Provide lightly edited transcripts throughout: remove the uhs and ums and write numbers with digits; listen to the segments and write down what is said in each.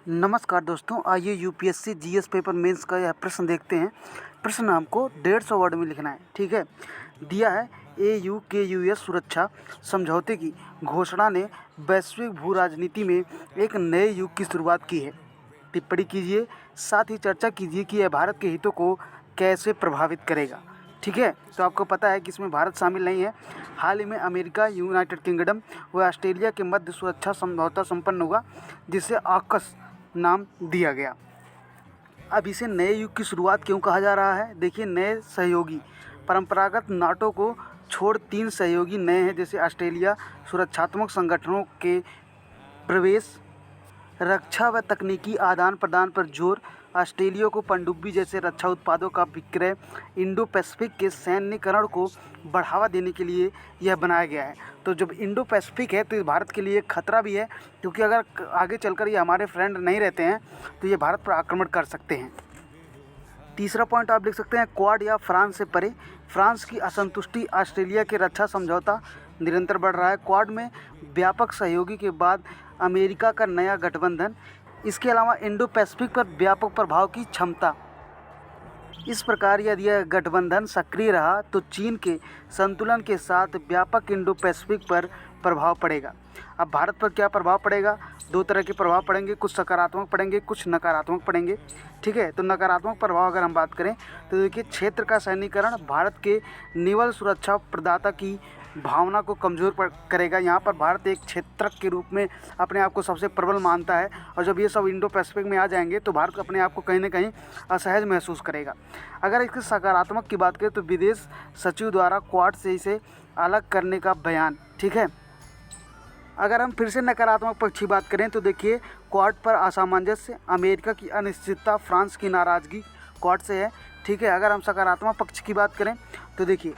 नमस्कार दोस्तों, आइए यूपीएससी जीएस पेपर मेंस का यह प्रश्न देखते हैं। प्रश्न हमको 150 वर्ड में लिखना है। ठीक है, दिया है AUKUS सुरक्षा समझौते की घोषणा ने वैश्विक भू राजनीति में एक नए युग की शुरुआत की है। टिप्पणी कीजिए, साथ ही चर्चा कीजिए कि यह भारत के हितों को कैसे प्रभावित करेगा। ठीक है, तो आपको पता है कि इसमें भारत शामिल नहीं है। हाल ही में अमेरिका, यूनाइटेड किंगडम व ऑस्ट्रेलिया के मध्य सुरक्षा समझौता संपन्न हुआ, जिसे AUKUS नाम दिया गया। अब इसे नए युग की शुरुआत क्यों कहा जा रहा है? देखिए, नए सहयोगी परंपरागत नाटो को छोड़ 3 सहयोगी नए हैं, जैसे ऑस्ट्रेलिया सुरक्षात्मक संगठनों के प्रवेश, रक्षा व तकनीकी आदान प्रदान पर जोर, ऑस्ट्रेलिया को पनडुब्बी जैसे रक्षा उत्पादों का विक्रय, इंडो पैसिफिक के सैन्यकरण को बढ़ावा देने के लिए यह बनाया गया है। तो जब इंडो पैसिफिक है तो भारत के लिए खतरा भी है, क्योंकि अगर आगे चलकर ये हमारे फ्रेंड नहीं रहते हैं तो ये भारत पर आक्रमण कर सकते हैं। तीसरा पॉइंट आप लिख सकते हैं, क्वाड या फ्रांस से परे। फ्रांस की असंतुष्टि ऑस्ट्रेलिया के रक्षा समझौता निरंतर बढ़ रहा है। क्वाड में व्यापक सहयोगी के बाद अमेरिका का नया गठबंधन, इसके अलावा इंडो पैसिफिक पर व्यापक प्रभाव की क्षमता। इस प्रकार यदि यह गठबंधन सक्रिय रहा तो चीन के संतुलन के साथ व्यापक इंडो पैसिफिक पर प्रभाव पड़ेगा। अब भारत पर क्या प्रभाव पड़ेगा? 2 तरह के प्रभाव पड़ेंगे, कुछ सकारात्मक पड़ेंगे, कुछ नकारात्मक पड़ेंगे। ठीक है, तो नकारात्मक प्रभाव अगर हम बात करें तो देखिए, क्षेत्र का सैन्यकरण भारत के नेवल सुरक्षा प्रदाता की भावना को कमज़ोर करेगा। यहाँ पर भारत एक क्षेत्रक के रूप में अपने आप को सबसे प्रबल मानता है, और जब ये सब इंडो पैसिफिक में आ जाएंगे तो भारत अपने आप को कहीं ना कहीं असहज महसूस करेगा। अगर इसके सकारात्मक की बात करें तो विदेश सचिव द्वारा क्वाड से इसे अलग करने का बयान। ठीक है, अगर हम फिर से नकारात्मक पक्ष की बात करें तो देखिए, क्वाड पर असामंजस्य, अमेरिका की अनिश्चितता, फ्रांस की नाराज़गी क्वाड से है। ठीक है, अगर हम सकारात्मक पक्ष की बात करें तो देखिए,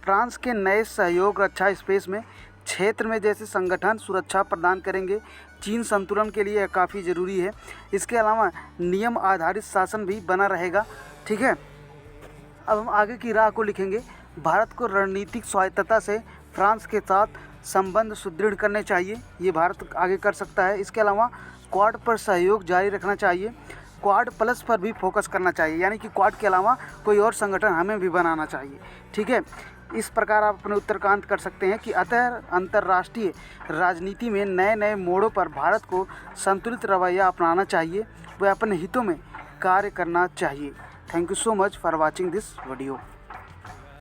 फ्रांस के नए सहयोग रक्षा स्पेस में क्षेत्र में जैसे संगठन सुरक्षा प्रदान करेंगे। चीन संतुलन के लिए यह काफ़ी ज़रूरी है। इसके अलावा नियम आधारित शासन भी बना रहेगा। ठीक है, अब हम आगे की राह को लिखेंगे। भारत को रणनीतिक स्वायत्तता से फ्रांस के साथ संबंध सुदृढ़ करने चाहिए, ये भारत आगे कर सकता है। इसके अलावा क्वाड पर सहयोग जारी रखना चाहिए, क्वाड प्लस पर भी फोकस करना चाहिए, यानी कि क्वाड के अलावा कोई और संगठन हमें भी बनाना चाहिए। ठीक है, इस प्रकार आप अपने उत्तर का अंत कर सकते हैं कि अतः अंतर्राष्ट्रीय राजनीति में नए नए मोड़ों पर भारत को संतुलित रवैया अपनाना चाहिए, वह अपने हितों में कार्य करना चाहिए। Thank you so much for watching this video.